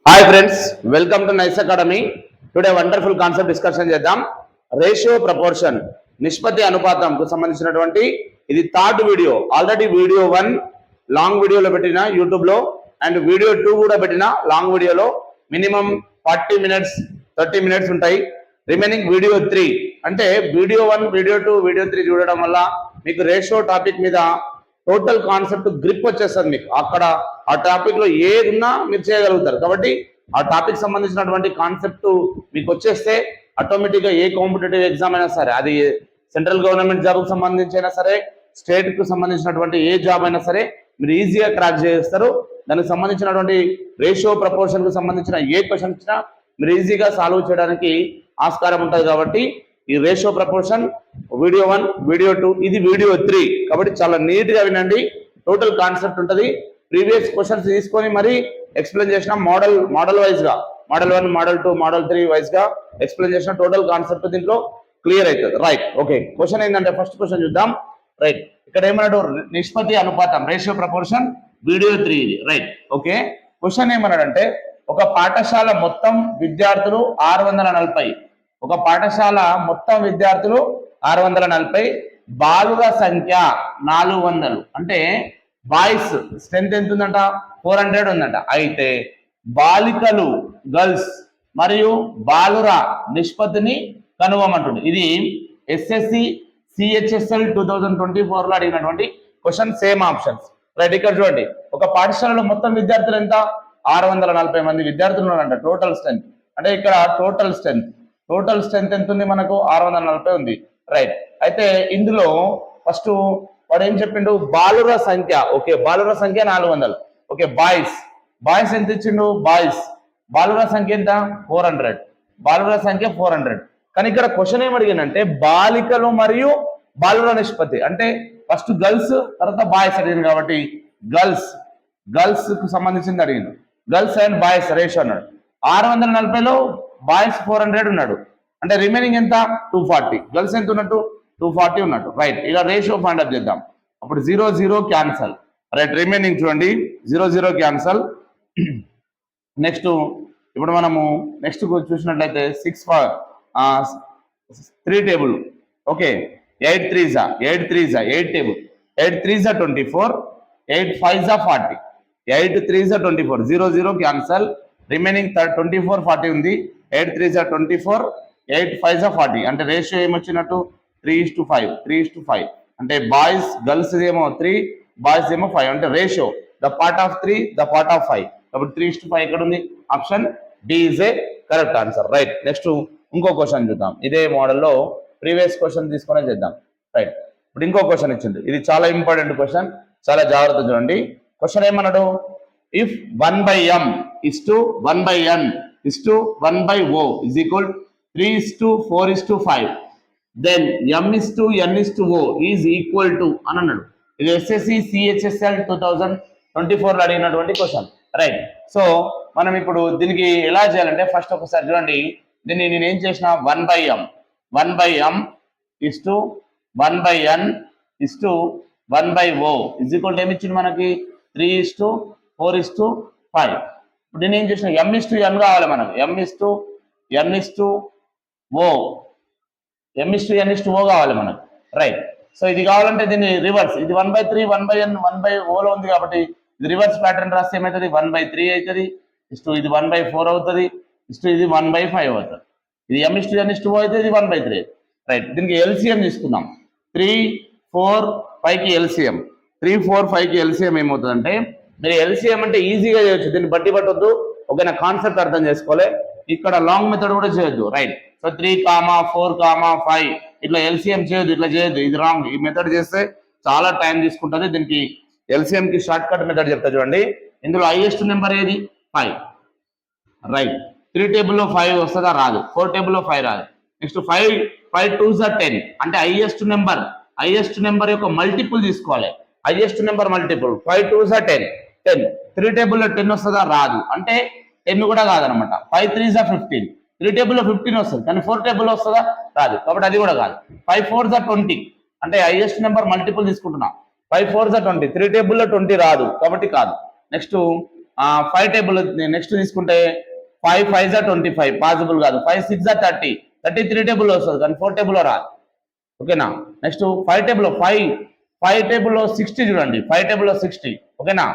Hi friends, welcome to nice academy. Today wonderful concept discussion చేద్దాం. Ratio proportion, నిష్పత్తి అనుపాతంకు సంబంధించినటువంటి ఇది third video. Already video 1 long వీడియోలో పెట్టిన యూట్యూబ్ లో, అండ్ వీడియో 2 కూడా పెట్టిన లాంగ్ వీడియోలో. మినిమం 40 మినిట్స్ 30 మినిట్స్ ఉంటాయి. రిమైనింగ్ వీడియో 3 అంటే వీడియో 1 వీడియో 2 వీడియో 3 చూడడం వల్ల మీకు రేషియో టాపిక్ మీద టోటల్ కాన్సెప్ట్ గ్రిప్ వచ్చేస్తుంది. మీకు అక్కడ ఆ టాపిక్ లో ఏది ఉన్నా మీరు చేయగలుగుతారు. కాబట్టి ఆ టాపిక్ సంబంధించినటువంటి కాన్సెప్ట్ మీకు వచ్చేస్తే ఆటోమేటిక్ గా ఏ కాంపిటేటివ్ ఎగ్జామ్ అయినా సరే, అది సెంట్రల్ గవర్నమెంట్ జాబ్ కు సంబంధించి అయినా సరే, స్టేట్ కు సంబంధించినటువంటి ఏ జాబ్ అయినా సరే మీరు ఈజీగా క్రాక్ చేస్తారు. దానికి సంబంధించినటువంటి రేషియో ప్రపోర్షన్ కు సంబంధించిన ఏ క్వశ్చన్ ఇచ్చినా మీరు ఈజీగా సాల్వ్ చేయడానికి ఆస్కారం ఉంటుంది. కాబట్టి ఈ రేషియో ప్రపోర్షన్ వీడియో 1 వీడియో 2 ఇది వీడియో 3 కాబట్టి చాలా నీట్ గా వినండి. టోటల్ కాన్సెప్ట్ ఉంటుంది. ప్రీవియస్ క్వశ్చన్స్ తీసుకొని మరి ఎక్స్ప్లెయిన్ చేసిన మోడల్ వైజ్ గా, మోడల్ 1 మోడల్ 2 మోడల్ 3 వైజ్ గా ఎక్స్ప్లెయిన్ చేసిన టోటల్ కాన్సెప్ట్ దీంట్లో క్లియర్ అవుతుంది. Right, okay. క్వశ్చన్ ఏంటంటే ఫస్ట్ క్వశ్చన్ చూద్దాం. రైట్, ఇక్కడ ఏమన్నాడు? నిష్పత్తి అనుపాతం, రేషియో ప్రపోర్షన్ వీడియో 3 ఇది. Right, okay. క్వశ్చన్ ఏమన్నాడంటే ఒక పాఠశాల మొత్తం విద్యార్థులు 640, ఒక పాఠశాల మొత్తం విద్యార్థులు 640, బాలుర సంఖ్య 400. అంటే బాయ్స్ స్ట్రెంత్ ఎంత ఉందంట? 400 ఉందంట. అయితే బాలికలు గర్ల్స్ మరియు బాలుర నిష్పత్తిని కనుగొమంటుంది. ఇది ఎస్ఎస్సి సిహెచ్ఎస్ఎల్ 2024 లో అడిగినటువంటి క్వశ్చన్, సేమ్ ఆప్షన్స్. రైట్, ఇక్కడ చూడండి. ఒక పాఠశాలలో మొత్తం విద్యార్థులు ఎంత? 640 మంది విద్యార్థులు ఉన్నారంట టోటల్ స్ట్రెంత్. అంటే ఇక్కడ టోటల్ స్ట్రెంత్ ఎంత ఉంది మనకు? 640 ఉంది. రైట్, అయితే ఇందులో ఫస్ట్ వాడు ఏం చెప్పిండు? బాలుర సంఖ్య. ఓకే, బాలుర సంఖ్య 400. ఓకే, బాయ్స్ ఎంత ఇచ్చిండు? బాలుర సంఖ్య ఎంత? 400. బాలుర సంఖ్య 400. కానీ ఇక్కడ క్వశ్చన్ ఏమడిగిందంటే బాలికలు మరియు బాలుర నిష్పత్తి. అంటే ఫస్ట్ గర్ల్స్ తర్వాత బాయ్స్ అడిగింది కాబట్టి గర్ల్స్ కు సంబంధించింది అడిగింది. గర్ల్స్ అండ్ బాయ్స్ రేషియో అన్నాడు. 640లో బాయ్స్ 400 ఉన్నాడు. అంటే రిమైనింగ్ ఎంత? 240. గర్ల్స్ ఎంత ఉన్నట్టు? 240 ఉన్నట్టు. రైట్, ఇలా రేషియో ఫైండ్ అవుట్ చేద్దాం. అప్పుడు 0 0 క్యాన్సల్. రైట్, రిమైనింగ్ చూడండి 0 0 క్యాన్సల్. నెక్స్ట్ ఇప్పుడు మనము నెక్స్ట్ చూసినట్లయితే 3 table. Okay, 8 3 8 table. 8 3 24, 8 5 40, 8 3 24. 0 0 cancel. Remaining 24 40 ఉంది. 8 3 24, 8 5 40. అంటే రేషియో ఏమొచ్చినట్టు? 3:5. అంటే బాయ్స్ గర్ల్స్ ఏమో 3, బాయ్స్ ఏమో 5. అంటే ratio the part of 3 the part of 5. కాబట్టి 3:5 ఎక్కడ ఉంది? Option D is a correct answer. Right, next ఇంకో క్వశ్చన్ చూద్దాం. ఇదే మోడల్లో ప్రీవియస్ క్వశ్చన్ తీసుకునే చేద్దాం. రైట్, ఇప్పుడు ఇంకో క్వశ్చన్ ఇచ్చింది. ఇది చాలా ఇంపార్టెంట్ క్వశ్చన్, చాలా జాగ్రత్త చూడండి. క్వశ్చన్ ఏమన్నాడు? If 1/m is to 1/n is to 1/o is equal 3:4:5, then m is to n is to o is equal to అని అన్నాడు. ఇది ఎస్ఎస్సి సిహెచ్ఎస్ఎల్ 2024 లో అడిగినటువంటి క్వశ్చన్. రైట్, సో మనం ఇప్పుడు దీనికి ఎలా చేయాలంటే ఫస్ట్ ఒకసారి చూడండి. దీన్ని నేను ఏం చేసిన? 1/m is to 1/n is to 1/o is equal to ఏమి ఇచ్చింది మనకి? 3:4:5. ఇప్పుడు నేను ఏం చేసిన? m is to n కావాలి మనకు. m is to n is to o కావాలి మనకు. రైట్, సో ఇది కావాలంటే దీన్ని రివర్స్, ఇది 1/3 1/n 1/o లో ఉంది కాబట్టి ఇది రివర్స్ ప్యాటర్న్ రాస్తే ఏమవుతుంది? 1/3 అవుతుంది. ఇది 1/4 అవుతుంది. ఇది 1/5 అవుతుంది. ఇది m is to n is to o అయితే ఇది 1/3. రైట్, దీనికి ఎల్సిఎం తీసుకుందాం. 3 4 5కి ఎల్సిఎం. 3 4 5కి ఎల్సిఎం ఏమవుతుందంటే, మీరు ఎల్సిఎం అంటే ఈజీగా చేయొచ్చు, దీన్ని బట్టి పట్టొద్దు. ఓకేనా, కాన్సెప్ట్ అర్థం చేసుకోవాలి. ఇక్కడ లాంగ్ మెథడ్ కూడా చేయొద్దు. రైట్, సో 3, 4, 5 ఇట్లా ఎల్సిఎం చేయొద్దు, ఇట్లా చేయొద్దు, ఇది రాంగ్. ఈ మెథడ్ చేస్తే చాలా టైం తీసుకుంటుంది. దీనికి ఎల్సిఎం కి షార్ట్ కట్ మెథడ్ చెప్తా చూడండి. ఇందులో హైయెస్ట్ నెంబర్ ఏది? 5. రైట్, 3 టేబుల్లో 5 వస్తుందా? రాదు. 4 టేబుల్లో 5 రాదు. Next 5 2s 10. అంటే హైయెస్ట్ నెంబర్ యొక్క మల్టిపుల్ తీసుకోవాలి. Highest number multiple 5 2s 10. 3 టేబుల్లో 10 వస్తుందా? రాదు. అంటే 10 కూడా కాదనమాట. 5 3s 15. 3 టేబుల్లో 15 వస్తుంది, కానీ 4 టేబుల్లో వస్తుందా? రాదు. కాబట్టి అది కూడా కాదు. 5 4s 20. అంటే హైయెస్ట్ నెంబర్ మల్టిపుల్ తీసుకుంటున్నా. 5 4s 20. 3 టేబుల్లో 20 రాదు, కాబట్టి కాదు. నెక్స్ట్ 5 టేబుల్ నెక్స్ట్ తీసుకుంటే 5 5 25 పాసిబుల్ కాదు. 5 6 30, 33 టేబుల్ వస్తుంది కానీ 4 టేబుల్ రాదు. ఓకేనా. నెక్స్ట్ 5 టేబుల్ 5 టేబుల్లో 60 చూడండి. 5 టేబుల్లో 60. ఓకేనా.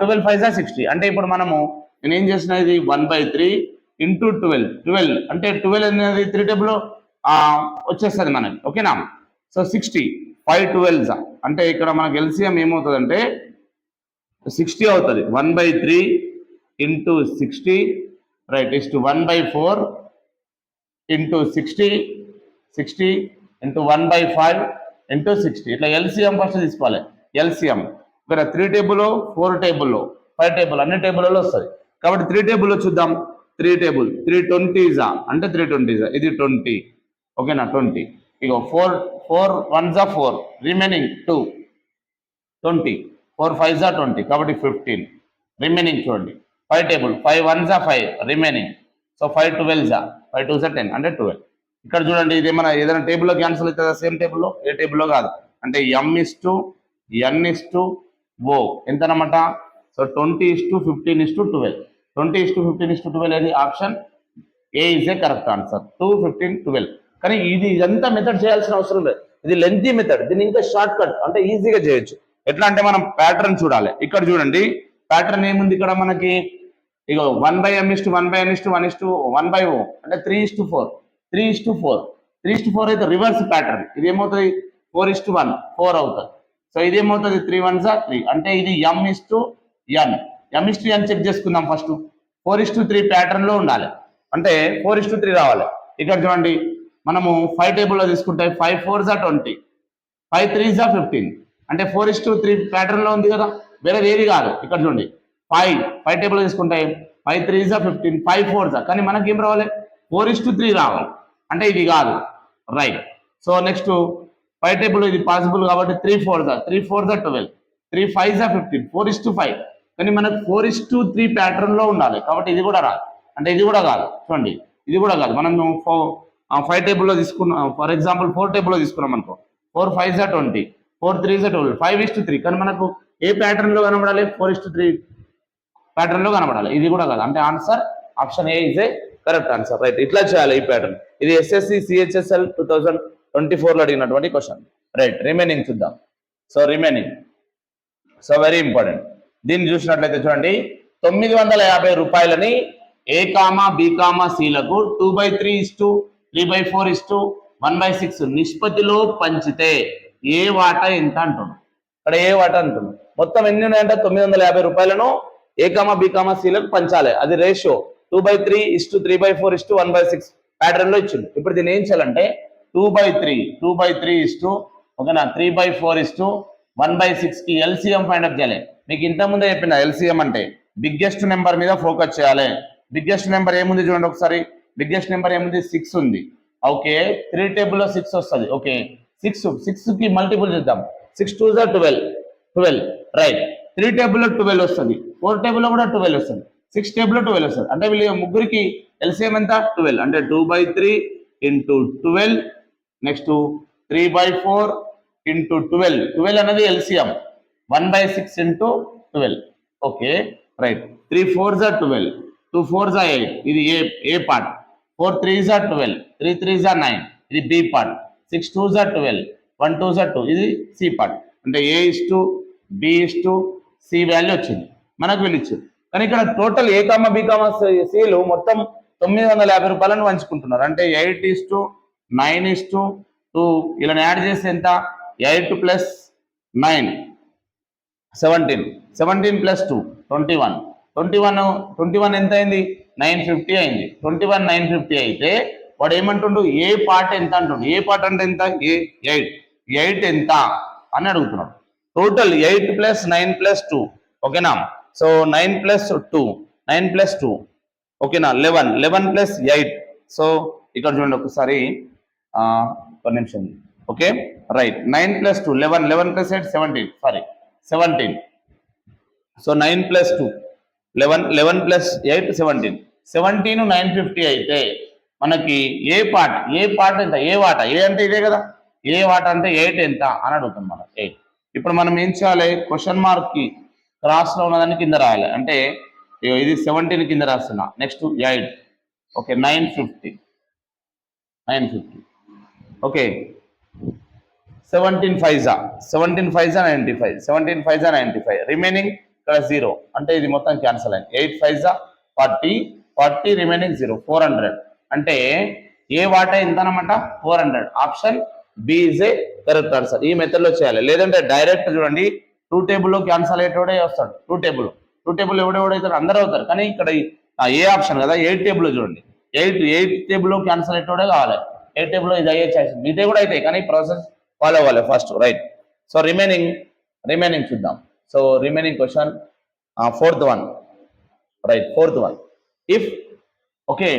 12 5 60 అంటే ఇప్పుడు మనము నేను ఏం చేసిన ఇది 1/3 ఇంటూ 12 అంటే 12 అనేది 3 టేబుల్ వచ్చేస్తుంది మనకి. ఓకేనా. సో 60 5 12 అంటే ఇక్కడ మనకి ఎల్సిఎం ఏమవుతుంది అంటే 60 అవుతుంది. 1/3 into 60 right is to 1/4 into 60 into 1/5 into 60 ఇట్లా ఎల్సిఎం ఫస్ట్ తీసుకోవాలి. ఎల్సిఎం ఇక్కడ 3 టేబుల్ 4 టేబుల్ 5 టేబుల్ అన్ని టేబుల్లో వస్తుంది కాబట్టి 3 టేబుల్లో చూద్దాం. 3 టేబుల్ 320 అంటే 320 ఇది 20. ఓకేనా. 20 ఇగో 4 1 4 రిమైనింగ్ 2 20 4 5 20 కాబట్టి 15 రిమైనింగ్ చూడండి. 5 టేబుల్ 5 1 5 రిమైనింగ్ సో 5 12 5 2 10 అంటే 12. ఇక్కడ చూడండి ఇది ఏదైనా టేబుల్లో క్యాన్సిల్ అవుతుందా సేమ్ టేబుల్లో? ఏ టేబుల్లో కాదు. అంటే M/N/O ఎంత అన్నమాట. సో 20:15:12 20:15:12 అనేది option A is a correct answer. 2 15 12. కానీ ఇదంతా మెథడ్ చేయాల్సిన అవసరం లేదు. ఇది లెంతీ మెథడ్. దీన్ని ఇంకా షార్ట్ కట్ అంటే ఈజీగా చేయొచ్చు. ఎట్లా అంటే మనం ప్యాటర్న్ చూడాలి. ఇక్కడ చూడండి ప్యాటర్న్ ఏముంది ఇక్కడ మనకి ఇక 1/M/1/N/1/1/O అంటే 3:4 3:4 అయితే రివర్స్ ప్యాటర్న్. ఇది ఏమవుతుంది 4:1 4 అవుతుంది. సో ఇది ఏమవుతుంది 3 1 3 అంటే ఇది M/N M/N చెక్ చేసుకుందాం ఫస్ట్. 4:3 ప్యాటర్న్ లో ఉండాలి అంటే 4:3 రావాలి. ఇక్కడ చూడండి మనము 5 టేబుల్లో తీసుకుంటే 5 4 20 5 3 15 అంటే 4:3 ప్యాటర్న్ లో ఉంది కదా, వేరే ఏది కాదు. ఇక్కడ చూడండి 5 టేబుల్ తీసుకుంటే 5 3 15 5 4 కానీ మనకి ఏం రావాలి 4:3 రావాలి. అంటే ఇది కాదు రైట్. సో నెక్స్ట్ 5 టేబుల్ ఇది పాసిబుల్ కాబట్టి 3 4 12 3 5 15 4:5 కానీ మనకు 4:3 ప్యాటర్న్ లో ఉండాలి కాబట్టి ఇది కూడా రాదు. అంటే ఇది కూడా కాదు చూడండి, ఇది కూడా కాదు. మనం 5 టేబుల్లో తీసుకున్నాం. ఫర్ ఎగ్జాంపుల్ 4 టేబుల్లో తీసుకున్నాం అనుకో 4 5 20 4 3 12 5:3 కానీ మనకు ఏ ప్యాటర్న్ లో కనబడాలి 4:3 ప్యాటర్న్ లో కనబడాలి. ఇది కూడా కాదు. అంటే answer option A is a correct answer right. ఇట్లా చేయాలి ఈ ప్యాటర్న్. ఇది ఎస్ఎస్సి CHSL 2024 లో అడిగినటువంటి క్వశ్చన్ రైట్. రిమైనింగ్ చూద్దాం. So remaining so very important. దీన్ని చూసినట్లయితే చూడండి 950 రూపాయలని A, B, Cలకు 2/3:3/4:1/6 నిష్పత్తిలో పంచితే ఏ వాటా ఎంత అంటుంది. ఇక్కడ ఏ వాటా అంటుంది. మొత్తం ఎన్ని ఉన్నాయంటే 950 రూపాయలను A, B, Cలకు పంచాలి. అది రేషియో 2/3:3/4:1/6 ప్యాటర్న్ లో ఇచ్చింది. ఇప్పుడు దీన్ని ఏం చేయాలంటే 2/3 ఓకేనా 3/4:1/6 కి ఎల్సిఎం ఫైండ్ అప్ చేయాలి. మీకు ఇంతకుముందే చెప్పిన ఎల్సిఎం అంటే బిగ్గెస్ట్ నెంబర్ మీద ఫోకస్ చేయాలి. బిగ్గెస్ట్ నెంబర్ ఏముంది చూడండి ఒకసారి. బిగ్గెస్ట్ నెంబర్ ఏముంది 6 ఉంది. ఓకే 3 టేబుల్లో 6 వస్తుంది. ఓకే 6 కి మల్టిపుల్ చేద్దాం. 6 2 12 రైట్. 3 టేబుల్లో 12 వస్తుంది. 4 టేబుల్లో కూడా 12 వస్తుంది. 6 టేబుల్లో 12 వస్తుంది. అంటే వీళ్ళు ముగ్గురికి ఎల్సిఎం ఎంత 12 అంటే 2/3 × 12 నెక్స్ట్ 3/4 × 12 12 అనేది ఎల్సిఎం 1/6 × 12 ఓకే రైట్. 3 4 12 2 4 8 ఇది ఏ పార్ట్. 4 3 12 3 3 9 ఇది బి పార్ట్. 6 2 12 1 2 2 ఇది సి పార్ట్. అంటే A/B/C వాల్యూ వచ్చింది మనకు వీళ్ళు ఇచ్చింది. కానీ ఇక్కడ టోటల్ A, B, Cలు మొత్తం 950 రూపాయలను పంచుకుంటున్నారు. అంటే 8:9:2 ఇలా యాడ్ చేస్తే ఎంత 8 + 9 17 17 + 2 21 ఎంత అయింది 950 అయింది. 21 950 అయితే వాడు ఏమంటుండు ఏ పార్ట్ ఎంత అంటుండు. ఏ పార్ట్ అంటే ఎంత 8 ఎంత అని అడుగుతున్నాడు. టోటల్ 8 + 9 + 2 ఓకేనా. సో 9 + 2 9 + 2 ఓకేనా 11 11 + 8. సో ఇక్కడ చూడండి ఒకసారి ఒక నిమిషం ఓకే రైట్. 9 + 2 11 11 + 8 17 సారీ 17. సో 9 + 2 11 11 + 8 17 17 950 అయితే మనకి ఏ పార్ట్ ఎంత ఏ వాటా ఏ అంటే ఇదే కదా. ఏ వాటా అంటే 8 ఎంత అని అడుగుతుంది మనం 8. ఇప్పుడు మనం ఏం చేయాలి క్వశ్చన్ మార్క్ కి క్రాస్ లో ఉన్నదాన్ని కింద రాయాలి. అంటే ఇది 17 కింద రాస్తున్నా. నెక్స్ట్ 8, ఓకే 950 ఓకే 17 5 95, 17 5 95, రిమైనింగ్ ఇక్కడ 0 అంటే ఇది మొత్తం క్యాన్సల్ అయింది. 8 5 40 రిమైనింగ్ 0 400 అంటే ఏ వాటా ఎంత అనమాట 400. Option B is a correct answer. ఈ మెథడ్ లో చేయాలి. లేదంటే డైరెక్ట్ చూడండి 2 టేబుల్లో క్యాన్సల్ అయ్యేటోడే వస్తాడు. 2 టేబుల్ ఎవడెవడైతాడు అందరూ అవుతారు. కానీ ఇక్కడ ఏ ఆప్షన్ కదా 8 టేబుల్ చూడండి 8 టేబుల్లో క్యాన్సల్ అయ్యేటోడే కావాలి. 8 టేబుల్లో ఇది అయ్యే ఛాయిస్ మీదే కూడా అవుతాయి. కానీ ప్రాసెస్ ఫాలో అవ్వాలి ఫస్ట్, రైట్. సో రిమైనింగ్ చూద్దాం. So remaining question fourth one, right. Fourth one, if okay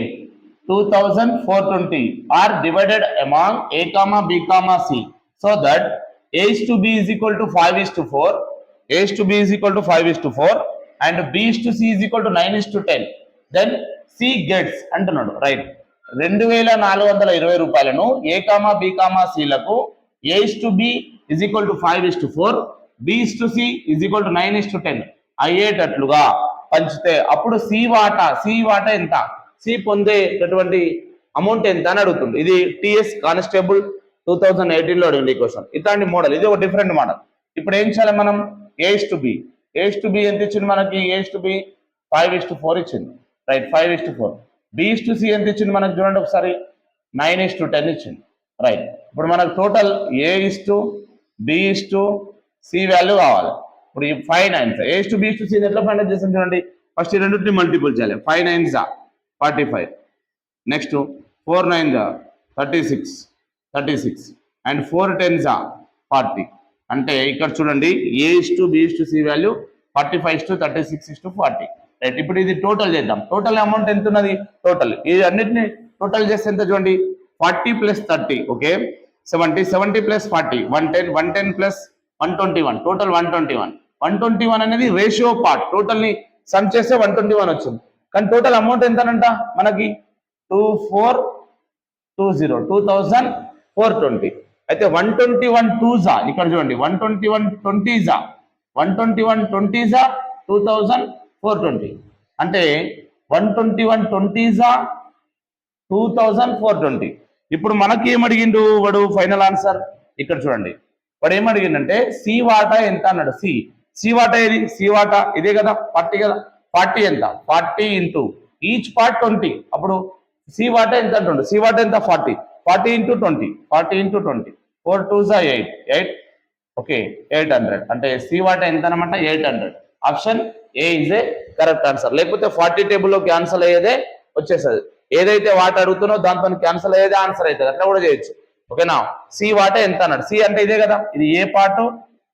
2420 are divided among A, B, C so that A is to B is equal to 5:4, A is to B is equal to 5:4 and B is to C is equal to 9:10, then C gets అంటున్నాడు, right. 2420 రూపాయలను A, B, C లకు A is to B is equal to 5:4, B is to C is equal to 9:10 అయ్యేటట్లుగా పంచితే అప్పుడు C వాటా ఎంత, C పొందేటటువంటి amount ఎంత అని అడుగుతుంది. ఇది టిఎస్ కానిస్టేబుల్ 2018లో అడిగింది ఈ క్వశ్చన్. ఇట్లాంటి మోడల్, ఇది ఒక డిఫరెంట్ మోడల్. ఇప్పుడు ఏం చేయాలి మనం, A is to B ఎంత ఇచ్చింది మనకి, A is to B 5:4 ఇచ్చింది, right. 5:4. B is to C ఎంత ఇచ్చింది మనకి చూడండి ఒకసారి 9:10 ఇచ్చింది, రైట్. ఇప్పుడు మనకు total A is to B is to C value కావాలి. ఇప్పుడు ఈ 5 9s A is to B is to C ఎట్లా ఫైండ్ అవుట్ చేస్తాం చూడండి. ఫస్ట్ ఈ రెండింటిని మల్టిపుల్ చేయాలి. 5 9s 45, next 4 9s 36 and 4 10s 40. అంటే ఇక్కడ చూడండి A is to B is to C value 45:36:40, right. ఇప్పుడు ఇది టోటల్ చేద్దాం. టోటల్ అమౌంట్ ఎంత ఉన్నది, టోటల్ ఇది అన్నిటిని టోటల్ చేస్తే ఎంత చూడండి 40 + 30 ఓకే 70 + 40 110 + 121 టోటల్ 121 అనేది రేషియో పార్ట్. టోటల్ ని సమ్ చేస్తే 121 వచ్చింది. కానీ టోటల్ అమౌంట్ ఎంతనంట మనకి 2420 అయితే 121 2s ఇక్కడ చూడండి 121 20s 2420 అంటే 121 20s 2420. ఇప్పుడు మనకి ఏమడిగిండు వాడు ఫైనల్ ఆన్సర్ ఇక్కడ చూడండి. వాడు ఏమడిగిండంటే సి వాటా ఎంత అన్నాడు. సి వాటా ఏది, సి వాటా ఇదే కదా 40 కదా. 40 ఎంత 40 ఇంటూ ఈచ్ పార్ట్ 20. అప్పుడు సి వాటా ఎంత అంటుండు, సి వాటా ఎంత 40 ఇంటూ 20 4 2s 8 ఓకే 800 అంటే సి వాటా ఎంత అనమాట 800. Option A is a correct answer. లేకపోతే 40 టేబుల్లో క్యాన్సల్ అయ్యేదే వచ్చేస్తుంది. ఏదైతే వాటా అడుగుతున్నో దాంతో క్యాన్సల్ అయ్యేదే ఆన్సర్ అవుతుంది. అట్లా కూడా చేయొచ్చు ఓకేనా. సి వాటా ఎంత అన్నాడు. సి అంటే ఇదే కదా, ఇది ఏ పార్ట్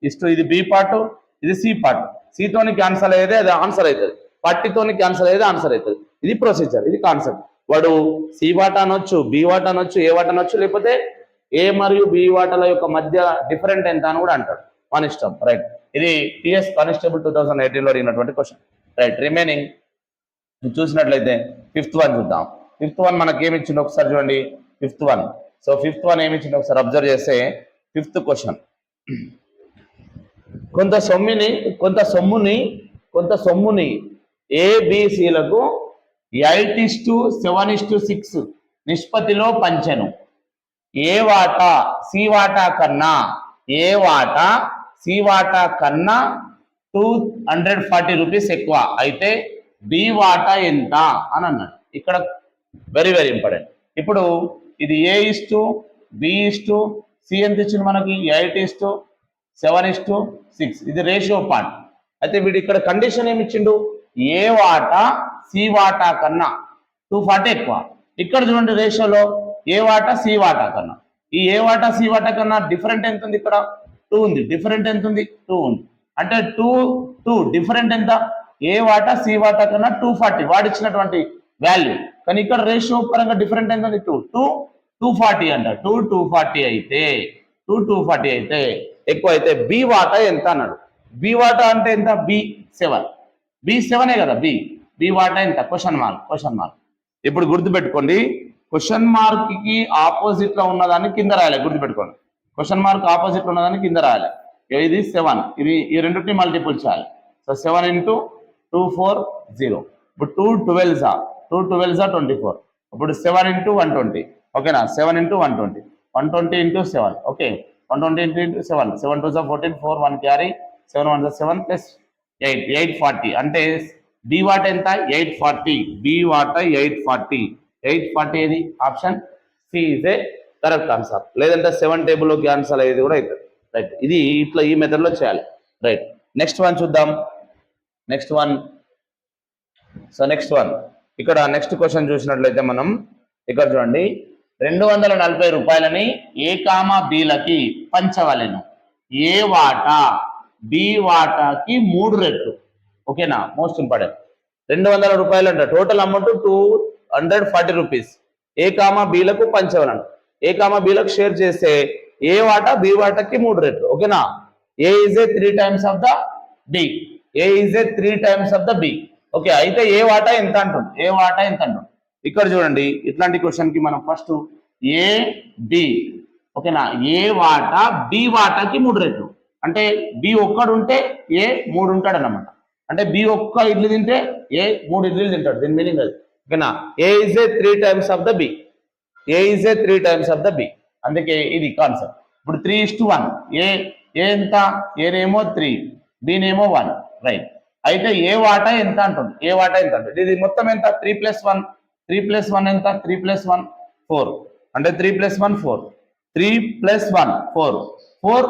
ఇస్టు ఇది బి పార్ట్ ఇది సి పార్ట్. సితోని క్యాన్సల్ అయ్యేదే అది ఆన్సర్ అవుతుంది. 40తోని క్యాన్సల్ అయ్యేది ఆన్సర్ అవుతుంది. ఇది ప్రొసీజర్, ఇది కాన్సెప్ట్. వాడు సి వాటా అనొచ్చు, బి వాటా అనొచ్చు, ఏ వాటా అనొచ్చు, లేకపోతే ఏ మరియు బి వాటాల యొక్క మధ్య డిఫరెంట్ ఎంత అని కూడా అంటాడు, మన ఇష్టం, రైట్. ఇది టిఎస్ కానిస్టేబుల్ 2018లో అడిగినటువంటి క్వశ్చన్, రైట్. రిమైనింగ్ చూసినట్లయితే 5th వన్ చూద్దాం. 5th వన్ మనకి ఏమి ఇచ్చింది ఒకసారి చూడండి. 5th one, so 5th one ఏమి ఇచ్చింది ఒకసారి అబ్జర్వ్ చేస్తే 5th క్వశ్చన్, కొంత సొమ్ముని ఏబిసిలకు 8:7:6 నిష్పత్తిలో పంచెను. ఏ వాటా సి వాటా కన్నా 240 రూపీస్ ఎక్కువ అయితే బి వాటా ఎంత అని అన్నాడు. ఇక్కడ వెరీ వెరీ ఇంపార్టెంట్. ఇప్పుడు ఇది A:B:C ఎంత ఇచ్చింది మనకి 8:7:6 ఇది రేషియో పార్ట్. అయితే వీడు ఇక్కడ కండిషన్ ఏమి ఇచ్చిండు, ఏ వాటా సి వాటా కన్నా 240 ఎక్కువ. ఇక్కడ చూడండి రేషియోలో ఏ వాటా సి వాటా కన్నా, ఈ ఏ వాటా సి వాటా కన్నా డిఫరెంట్ ఎంత ఉంది, ఇక్కడ 2 ఉంది. డిఫరెంట్ ఎంత ఉంది 2 ఉంది. అంటే 2 డిఫరెంట్ ఎంత, ఏ వాటా సి వాటా కన్నా 240 వాడు ఇచ్చినటువంటి వాల్యూ. కానీ ఇక్కడ రేషియో పరంగా డిఫరెంట్ ఎంత ఉంది 240 అంట. 240 అయితే ఎక్కువ అయితే బి వాటా ఎంత అన్నాడు. బి వాటా అంటే ఎంత, B7 కదా, బి వాటా ఎంత, క్వశ్చన్ మార్క్. ఇప్పుడు గుర్తుపెట్టుకోండి, క్వశ్చన్ మార్క్ కి ఆపోజిట్ లో ఉన్నదాన్ని కింద రాయాలి. గుర్తుపెట్టుకోండి, క్వశ్చన్ మార్క్ ఆపోజిట్ లో ఉన్నదాన్ని కింద రాయాలి. ఇది 7, ఇది ఈ రెండింటిని మల్టిపుల్ చేయాలి. So 7 into 2 4 0. ఇప్పుడు 2 12s 24. ఇప్పుడు 7 into 120. ఓకేనా, 7 into 120, 120 into 7. Okay, 120 into 7, 7 2s 14, 4 1 carry, 7 1s 7 plus 8 840. అంటే బి వాట ఎంత? 840. బి వాట 840. 840 ఏది? Option C is a correct answer. లేదంటే 7 టేబుల్లోకి ఆన్సర్ అయ్యేది కూడా అవుతుంది. రైట్, ఇది ఇట్లా ఈ మెథడ్లో చేయాలి. రైట్, నెక్స్ట్ వన్ చూద్దాం. నెక్స్ట్ వన్ ఇక్కడ నెక్స్ట్ క్వశ్చన్ చూసినట్లయితే మనం ఇక్కడ చూడండి, 240 రూపాయలని ఏ కామా బీలకి పంచవలెను. ఏ వాటా బి వాటాకి 3 రెట్లు. ఓకేనా, మోస్ట్ ఇంపార్టెంట్. 200 రూపాయలు అంట, total amount 240 rupees. A comma బీలకు పంచవలను. ఏ కామా బీలకు షేర్ చేస్తే ఏ వాటా బి వాటాకి 3 రెట్లు. ఓకేనా, A is A 3 times of the B. A is A 3 times of the B. Okay, అయితే ఏ వాటా ఎంత అంటుంది? ఏ వాటా ఎంత అంటుంది? ఇక్కడ చూడండి, ఇట్లాంటి క్వశ్చన్ కి మనం ఫస్ట్ ఏ బి. ఓకేనా, ఏ వాటా బి వాటాకి 3 రెట్లు. అంటే బి ఒక్కడుంటే ఏ 3 ఉంటాడు అన్నమాట. అంటే బి ఒక్క ఇడ్లీ తింటే ఏ 3 ఇడ్లీలు తింటాడు. దీని మీనింగ్ అది. ఓకేనా, A is A 3 times of the B. A is A 3 times of the B. అందుకే ఇది కాన్సెప్ట్. ఇప్పుడు 3:1. ఏ ఎంత? ఏనేమో 3, బినేమో 1. రైట్, అయితే ఏ వాటా ఎంత అంటుంది? ఏ వాటా ఎంత అంటుంది? ఇది మొత్తం ఎంత? 3 + 1. 3 + 1 ఎంత? 3 + 1 4. అంటే 3 + 1 4. 3 + 1 4. 4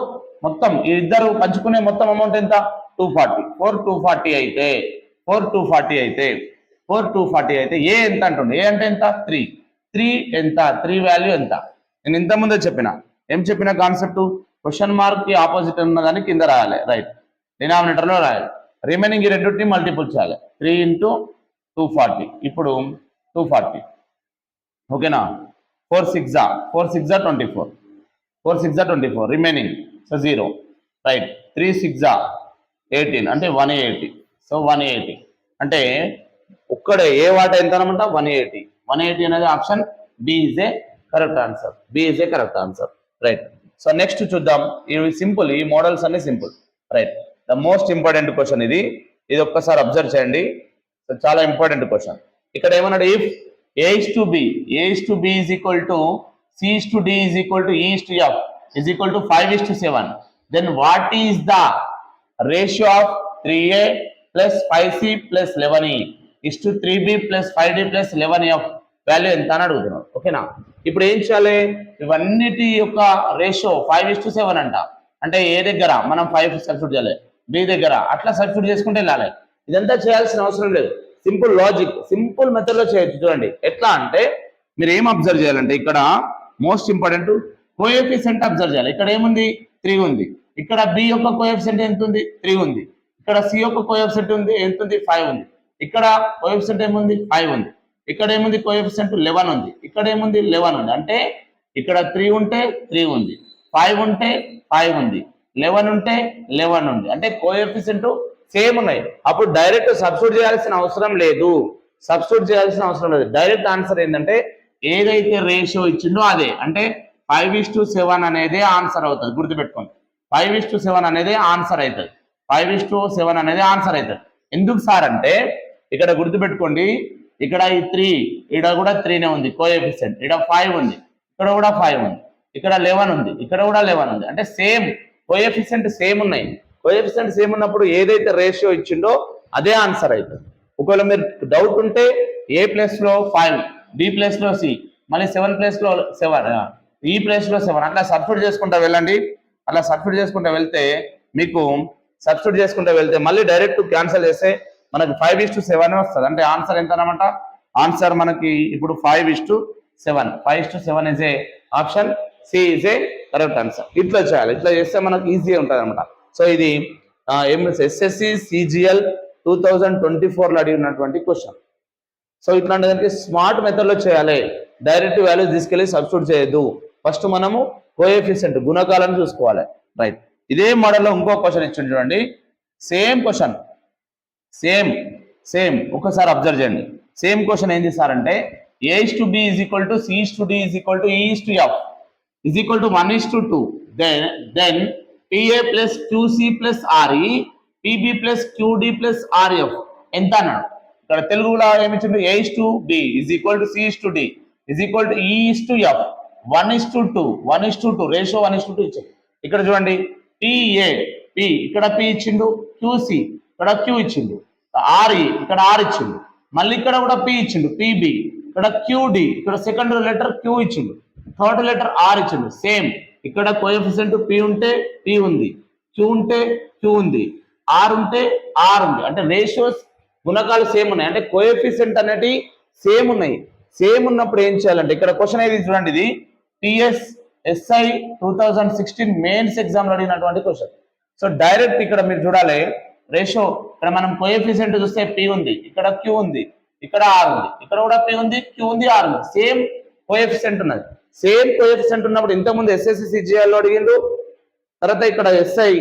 మొత్తం ఇద్దరు పంచుకునే మొత్తం అమౌంట్ ఎంత? 240. 4 240 అయితే 4 240 అయితే ఏ ఎంత అంటుంది? ఏ అంటే ఎంత? 3 ఎంత? 3 వాల్యూ ఎంత? నేను ఇంతకుముందే చెప్పిన. ఏం చెప్పిన కాన్సెప్ట్? క్వశ్చన్ మార్క్ కి ఆపోజిట్ ఉన్నదాన్ని కింద రాయాలి. రైట్, డినామినేటర్ లో రాయాలి. రిమైనింగ్ ఈ రెండింటిని మల్టిపుల్ చేయాలి. 3 into 240. ఇప్పుడు 240. ఓకేనా, 4 6 24. 4 6 24. Remaining so 0. రైట్, 3 6 18 అంటే 180. సో 180 అంటే ఒక్కడే ఏ వాటా ఎంత అనమాట? 180. 180 అనేది option B is a correct answer. B is a correct answer. Right, so next చూద్దాం. ఇవి సింపుల్, ఈ మోడల్స్ అన్ని simple. Right, the most important question ఇది ఒక్కసారి అబ్జర్వ్ చేయండి. సో చాలా ఇంపార్టెంట్ క్వశ్చన్. ఇక్కడ ఏమన్నాడు? If A is to B is equal to C is to D is equal to E is to F is equal to 5:7, then what is the ratio of 3a + 5c + 11e is to 3b + 5d + 11f value ఎంత అని అడుగుతున్నాడు. ఓకేనా, ఇప్పుడు ఏం చేయాలి? ఇవన్నిటి యొక్క ratio 5:7 అంట. అంటే ఏ దగ్గర మనం 5 సబ్స్టిట్యూట్ చేయాలి, బి దగ్గర అట్లా సబ్స్టిట్యూట్ చేసుకుంటే వెళ్ళాలి. ఇదంతా చేయాల్సిన అవసరం లేదు. సింపుల్ లాజిక్, సింపుల్ మెథడ్ లో చేయొచ్చు. చూడండి ఎట్లా అంటే, మీరు ఏం అబ్జర్వ్ చేయాలంటే ఇక్కడ మోస్ట్ ఇంపార్టెంట్ కోఎఫిషియంట్ అబ్జర్వ్ చేయాలి. ఇక్కడ ఏముంది? 3 ఉంది. ఇక్కడ బి యొక్క కోఎఫిషియంట్ ఎంత ఉంది? 3 ఉంది. ఇక్కడ సి యొక్క కోఎఫిషియంట్ ఉంది ఎంత ఉంది? 5 ఉంది. ఇక్కడ కోఎఫిషియంట్ ఏముంది? 5 ఉంది. ఇక్కడ ఏముంది? కోఎఫిషియంట్ 11 ఉంది. ఇక్కడ ఏముంది? 11 ఉంది. అంటే ఇక్కడ 3 ఉంటే 3 ఉంది, 5 ఉంటే 5 ఉంది, 11 ఉంటే 11 ఉంది. అంటే కోఎఫిషియంట్ సేమ్ ఉన్నాయి. అప్పుడు డైరెక్ట్ సబ్స్టిట్యూట్ చేయాల్సిన అవసరం లేదు. డైరెక్ట్ ఆన్సర్ ఏంటంటే ఏదైతే రేషియో ఇచ్చిండో అదే. అంటే 5:7 అనేది ఆన్సర్ అవుతుంది. గుర్తుపెట్టుకోండి, 5:7 అనేది ఆన్సర్ అవుతుంది. 5:7 అనేది ఆన్సర్ అవుతుంది. ఎందుకు సార్ అంటే ఇక్కడ గుర్తుపెట్టుకోండి, ఇక్కడ ఈ 3, ఇక్కడ కూడా 3నే ఉంది కోఎఫిషియంట్. ఇక్కడ 5 ఉంది, ఇక్కడ కూడా 5 ఉంది, ఇక్కడ 11 ఉంది, ఇక్కడ కూడా 11 ఉంది. అంటే సేమ్ కోఎఫిషియంట్ సేమ్ ఉన్నాయి. కోఎఫిషియంట్ సేమ్ ఉన్నప్పుడు ఏదైతే రేషియో ఇచ్చిండో అదే ఆన్సర్ అవుతుంది. ఒకవేళ మీరు డౌట్ ఉంటే ఏ ప్లేస్ లో 5, బి ప్లేస్ లో సి, మళ్ళీ 7 ప్లేస్ లో 7, ఈ ప్లేస్ లో 7 అట్లా సబ్స్టిట్యూట్ చేసుకుంటా వెళ్ళండి. అలా సబ్స్టిట్యూట్ చేసుకుంటా వెళ్తే మీకు మళ్ళీ డైరెక్ట్ క్యాన్సిల్ చేస్తే మనకి 5:7 వస్తుంది. అంటే ఆన్సర్ ఎంత అనమాట? ఆన్సర్ మనకి ఇప్పుడు 5:7. 5:7 is a option C is a correct answer. ఇట్లా చేయాలి. ఇట్లా చేస్తే మనకు ఈజీ ఉంటుంది అనమాట. సో ఇది ఎస్ఎస్సి సిజిఎల్ 2024లో అడిగినటువంటి క్వశ్చన్. సో ఇట్లాంటి దానికి స్మార్ట్ మెథడ్ లో చేయాలి. డైరెక్ట్ వాల్యూస్ తీసుకెళ్లి సబ్స్టిట్యూట్ చేయొద్దు. ఫస్ట్ మనము కోఎఫిషియంట్ గుణకాలను చూసుకోవాలి. రైట్, ఇదే మోడల్లో ఇంకో క్వశ్చన్ ఇచ్చింది చూడండి. సేమ్ క్వశ్చన్, సేమ్ ఒకసారి అబ్జర్వ్ చేయండి. సేమ్ క్వశ్చన్ ఏంటి సార్ అంటే a:b = c:d = e:f = 1:2. then pa + 2c + re PB plus QD plus RF ఎంత అన్నాడు. ఇక్కడ తెలుగులో ఏమిచ్చిండు, A/B is equal to C/D is equal to E/F 1:2 1:2 ratio 1:2 ఇచ్చిండు. ఇక్కడ చూడండి PA P ఇక్కడ P ఇచ్చిండు, QC ఇక్కడ Q ఇచ్చిండు, RE ఇక్కడ R ఇచ్చిండు, మళ్ళీ ఇక్కడ కూడా P ఇచ్చిండు PB ఇక్కడ QD ఇక్కడ సెకండ్ లెటర్ Q ఇచ్చిండు, థర్డ్ లెటర్ R ఇచ్చిండు. సేమ్ ఇక్కడ కోఎఫిషియంట్ P ఉంటే P ఉంది, Q ఉంటే Q ఉంది, R ఉంటే R ఉంది. అంటే రేషియోస్ గుణకాలు సేమ్ ఉన్నాయి, అంటే కోఎఫిషియంట్ అనేటి సేమ్ ఉన్నాయి. సేమ్ ఉన్నప్పుడు ఏం చేయాలంటే ఇక్కడ క్వశ్చన్ ఏది చూడండి, ఇది TSSI 2016 మెయిన్స్ ఎగ్జామ్ లో అడిగినటువంటి క్వశ్చన్. సో డైరెక్ట్ ఇక్కడ మీరు చూడాలి రేషియో, ఇక్కడ మనం కోఎఫిషియంట్ చూస్తే P ఉంది, ఇక్కడ Q ఉంది, ఇక్కడ R ఉంది, ఇక్కడ కూడా P ఉంది, Q ఉంది, R ఉంది, సేమ్ కోఎఫిషియంట్ ఉన్నది. సేమ్ కోఎఫిషియంట్ ఉన్నప్పుడు ఇంతకుముందు SSC CGL లో అడిగిండు, తర్వాత ఇక్కడ SI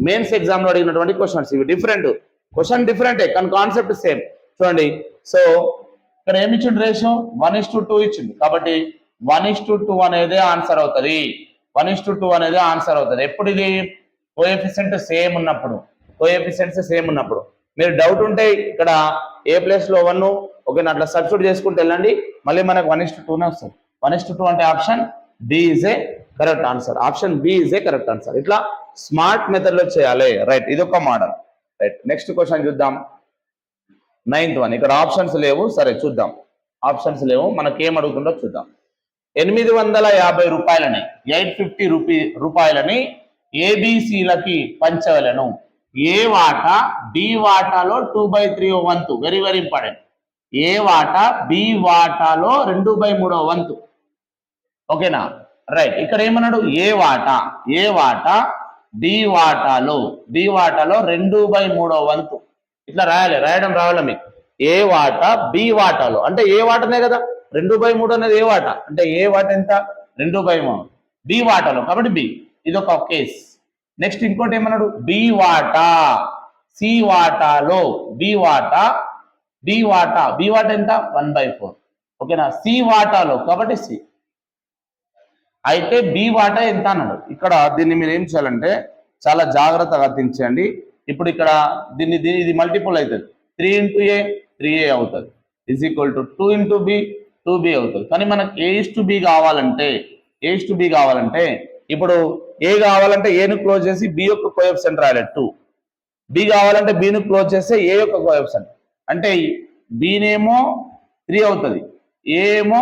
మెయిన్స్ ఎగ్జామ్ లో అడిగినటువంటి క్వశ్చన్స్ ఇవి డిఫరెంట్, క్వశ్చన్ డిఫరెంటే కానీ కాన్సెప్ట్ సేమ్. చూడండి సో ఇక్కడ ఏమి ఇచ్చిండు, రేషియో 1:2 ఇచ్చిండు, కాబట్టి 1:2 అనేది ఆన్సర్ అవుతుంది. 1:2 అనేది ఆన్సర్ అవుతుంది ఎప్పుడు, ఇది కోఎఫిషియంట్ సేమ్ ఉన్నప్పుడు, కోఎఫిషియంట్స్ సేమ్ ఉన్నప్పుడు. మీరు డౌట్ ఉంటే ఇక్కడ ఏ ప్లేస్ లో 1 ఓకేనా అట్లా సబ్స్టిట్యూట్ చేసుకుంటూ వెళ్ళండి, మళ్ళీ మనకు 1:2 వస్తుంది. 1:2 అంటే option B is a correct answer, option B is a correct answer. ఇట్లా స్మార్ట్ మెథడ్ లో చేయాలి, రైట్. ఇది ఒక మోడల్, రైట్. నెక్స్ట్ క్వశ్చన్ చూద్దాం, 9th వన్. ఇక్కడ ఆప్షన్స్ లేవు, సరే చూద్దాం. ఆప్షన్స్ లేవు, మనకి ఏం అడుగుతుందో చూద్దాం. 850 రూపాయలని 850 రూపాయలని ABCలకి పంచవలను. ఏ వాటా బి వాటాలో 2/3 వంతు, వెరీ వెరీ ఇంపార్టెంట్. ఏ వాటా బి వాటాలో 2/3 వంతు, ఓకేనా, రైట్. ఇక్కడ ఏమన్నాడు, ఏ వాటా బి వాటాలో 2/3 వంతు. ఇట్లా రాయాలి, రాయడం రావాలా మీకు. ఏ వాటా బి వాటాలో అంటే ఏ వాటనే కదా, 2/3 అనేది ఏ వాటా, అంటే ఏ వాటా ఎంత 2/3 బి వాటాలో, కాబట్టి బి, ఇది ఒక కేస్. నెక్స్ట్ ఇంకోటి ఏమన్నాడు, బి వాటా సి వాటాలో, బి వాటా ఎంత 1/4, ఓకేనా, సి వాటాలో కాబట్టి సి. అయితే బి వాటా ఎంత అన్నాడు. ఇక్కడ దీన్ని మీరు ఏం చేయాలంటే చాలా జాగ్రత్తగా దించండి. ఇప్పుడు ఇక్కడ ఇది మల్టిపుల్ అవుతుంది, 3 into A 3A అవుతుంది, is equal to 2 into B 2B అవుతుంది. కానీ మనకు A/B కావాలంటే ఇప్పుడు ఏ కావాలంటే ఏను క్లోజ్ చేసి బి యొక్క కోఎఫిషియంట్ రాయాలి 2, బి కావాలంటే బిను క్లోజ్ చేస్తే ఏ యొక్క కోఎఫిషియంట్, అంటే బినేమో 3 అవుతుంది, ఏ ఏమో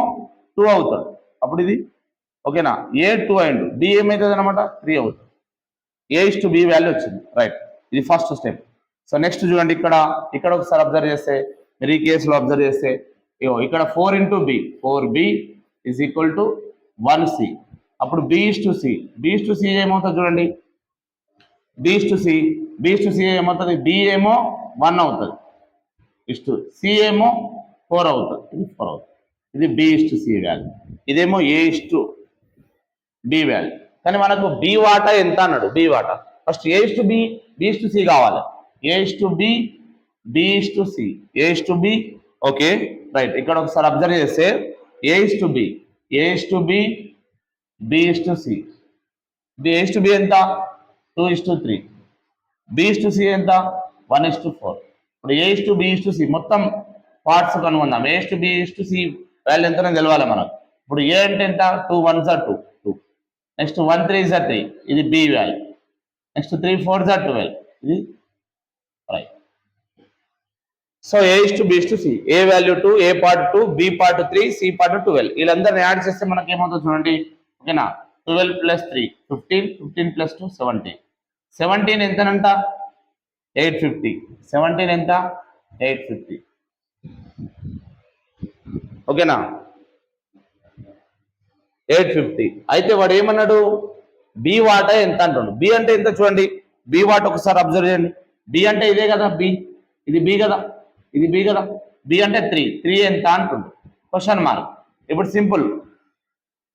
2 అవుతుంది. అప్పుడు ఇది ఓకేనా, ఏ 2 అయిండు, బి ఏమవుతుంది అనమాట 3 అవుతుంది. A/B వాల్యూ వచ్చింది, రైట్. ఇది ఫస్ట్ స్టెప్. సో నెక్స్ట్ చూడండి, ఇక్కడ ఒకసారి అబ్జర్వ్ చేస్తే, మీరు ఈ కేసులో అబ్జర్వ్ చేస్తే ఇక్కడ 4 into B 4B is equal to 1C. అప్పుడు B/C ఏమవుతుంది చూడండి, B/C ఏమవుతుంది, B ఏమో 1 అవుతుంది, C ఏమో 4 అవుతుంది, ఇది 4 అవుతుంది. ఇది B/C వాల్యూ, ఇదేమో A/B వాల్యూ. కానీ మనకు బి వాటా ఎంత అన్నాడు, బి వాటా ఫస్ట్ A/B B/C కావాలి, A/B B/C ఓకే, రైట్. ఇక్కడ ఒకసారి అబ్జర్వ్ చేస్తే A/B B/C A/B ఎంత 2:3, B/C ఎంత 1:4. ఇప్పుడు A/B మొత్తం పార్ట్స్ కనుగొందాం. A/B వాల్యూ ఎంతనో తెలవాలి మనకు. ఇప్పుడు ఏ అంటే ఎంత, 2 1s are 2, next 1 3s are 3, ఇది B value, next 3 4s are 12, ఇది right. So A/B A value 2, A part 2, B part 3, C part 12. వీళ్ళందరినీ యాడ్ చేస్తే మనకి ఏమవుతుంది చూడండి, ఓకేనా. 12 + 3 15, 15 + 2 17. 17 ఎంతనంట 850, 17 ఎంత 850, ఓకేనా 850. అయితే వాడు ఏమన్నాడు, బి వాటా ఎంత అంటుండు. బి అంటే ఎంత చూడండి, బి వాటా ఒకసారి అబ్జర్వ్ చేయండి. బి అంటే ఇదే కదా బి, ఇది బి కదా, ఇది బి కదా. బి అంటే 3 ఎంత అంటుండు, క్వశ్చన్ మార్క్. ఇప్పుడు సింపుల్,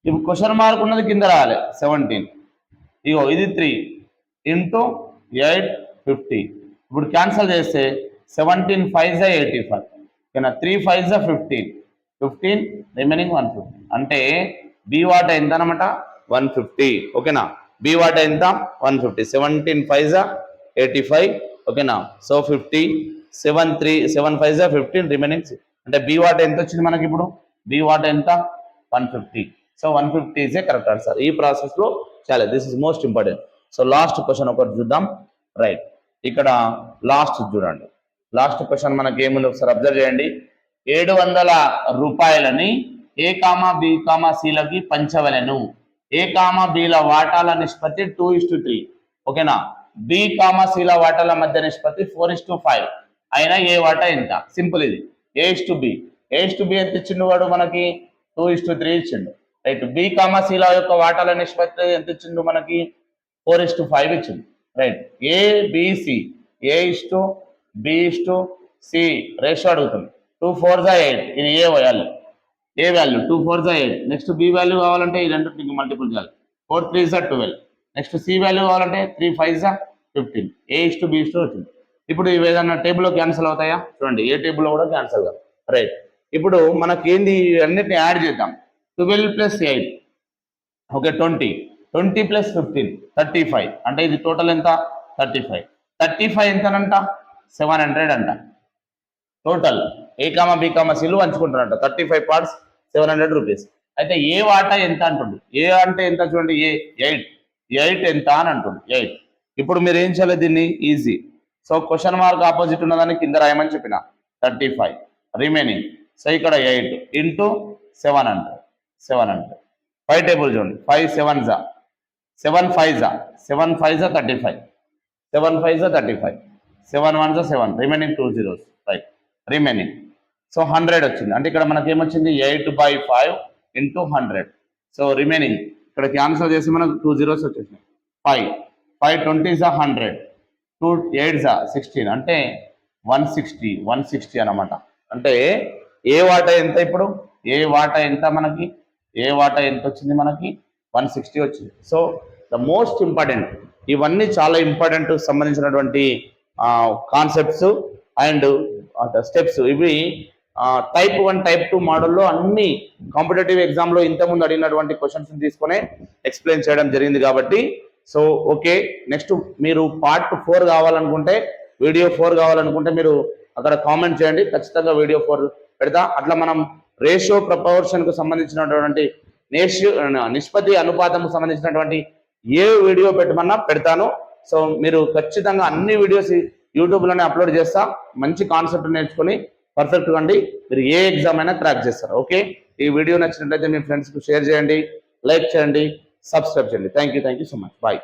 ఇప్పుడు క్వశ్చన్ మార్క్ ఉన్నది కింద రాయాలి 17. ఇగో ఇది 3 into 850. ఇప్పుడు క్యాన్సల్ చేస్తే 17 5s are 85, ఓకేనా. 3 5s are 15, రిమైనింగ్ 150. అంటే బి వాటా ఎంత అనమాట 150, ఓకేనా. బి వాటా ఎంత 150. 17 5s are 85, ఓకేనా. సో 50 7 5 15 రిమైనింగ్ అంటే బి వాట్ ఎంత వచ్చింది మనకి ఇప్పుడు, బి వాట్ ఎంత 150. So 150 is a correct answer. ఈ ప్రాసెస్ లో చాలా this is most important. So last question ఒకటి చూద్దాం. రైట్, ఇక్కడ లాస్ట్ చూడండి. లాస్ట్ క్వశ్చన్ మనకి ఏముంది ఒకసారి అబ్జర్వ్ చేయండి. 700 రూపాయలని ఏ కామా బి కామా సిలకి పంచవలెను. ఏ కామా బిల వాటాల నిష్పత్తి 2:3. ఓకేనా. బి కామా సిల వాటాల మధ్య నిష్పత్తి 4:5 అయినా ఏ వాటా ఎంత. సింపుల్ ఇది. A:B ఎంత ఇచ్చిండు వాడు మనకి 2:3 ఇచ్చిండు. రైట్. బి కామా సిల యొక్క వాటాల నిష్పత్తి ఎంత ఇచ్చిండు మనకి 4:5 ఇచ్చిండు. రైట్. ABC A:B:C రేషియో అడుగుతుంది. 2 4 8 ఇది ఏ వాల్యూ, 2 4 8. నెక్స్ట్ బి వాల్యూ కావాలంటే ఈ రెండింటికి మల్టిపుల్ చేయాలి. 4 3 12. నెక్స్ట్ సి వాల్యూ కావాలంటే 3 5 15. A:B వచ్చింది. ఇప్పుడు ఇవి ఏదన్నా టేబుల్లో క్యాన్సిల్ అవుతాయా చూడండి, ఏ టేబుల్లో కూడా క్యాన్సిల్ కాదు. రైట్. ఇప్పుడు మనకి ఏంది అన్నిటిని యాడ్ చేద్దాం. 12 + 8 ఓకే 20 + 15 35. అంటే ఇది టోటల్ ఎంత 35 ఎంతనంట 700 అంట. Total A comma B comma సిలు పంచుకుంటారంట 35 పార్ట్స్ 700 రూపీస్. అయితే ఏ వాటా ఎంత అంటుంది. ఏ అంటే ఎంత చూడండి, ఏ 8 ఎంత అని అంటుంది 8. ఇప్పుడు మీరు ఏం చేయాలి దీన్ని easy. So question mark opposite ఉన్నదాన్ని కింద రాయమని చెప్పిన 35 రిమైనింగ్. సో ఇక్కడ 8 ఇంటూ 700 5 టేబుల్ చూడండి. 5 7 7 5 7 5 35 7 5 35 7 1 7 remaining 2 zeros. Right. Remaining so 100 వచ్చింది. అంటే ఇక్కడ మనకి ఏమొచ్చింది 8/5 ఇంటూ 100. సో రిమైనింగ్ ఇక్కడ క్యాన్సల్ చేసి మనకు 2 zeros వచ్చేసినాయి. 5 20 100 2 8 16 అంటే 160 అన్నమాట. అంటే ఏ వాటా ఎంత ఇప్పుడు, ఏ వాటా ఎంత మనకి, ఏ వాటా ఎంత వచ్చింది మనకి 160 వచ్చింది. సో ద మోస్ట్ ఇంపార్టెంట్ ఇవన్నీ చాలా ఇంపార్టెంట్ సంబంధించినటువంటి కాన్సెప్ట్స్ అండ్ స్టెప్స్. ఇవి టైప్ 1 టైప్ 2 మోడల్లో అన్ని కాంపిటేటివ్ ఎగ్జామ్లో ఇంతకుముందు అడిగినటువంటి క్వశ్చన్స్ తీసుకొని ఎక్స్ప్లెయిన్ చేయడం జరిగింది కాబట్టి సో ఓకే. నెక్స్ట్ మీరు పార్ట్ 4 కావాలనుకుంటే, వీడియో 4 కావాలనుకుంటే మీరు అక్కడ కామెంట్ చేయండి, ఖచ్చితంగా వీడియో 4 పెడతా. అట్లా మనం రేషియో ప్రపోర్షన్కు సంబంధించినటువంటి నిష్పత్తి అనుపాతంకు సంబంధించినటువంటి ఏ వీడియో పెట్టమన్నా పెడతాను. సో మీరు ఖచ్చితంగా అన్ని వీడియోస్ యూట్యూబ్లోనే అప్లోడ్ చేస్తా. మంచి కాన్సెప్ట్ నేర్చుకొని పర్ఫెక్ట్గా అండి మీరు ఏ ఎగ్జామ్ అయినా క్రాక్ చేస్తారు. ఓకే. ఈ వీడియో నచ్చినట్లయితే మీ ఫ్రెండ్స్కి షేర్ చేయండి, లైక్ చేయండి, సబ్స్క్రైబ్ చేయండి. Thank you so much. Bye.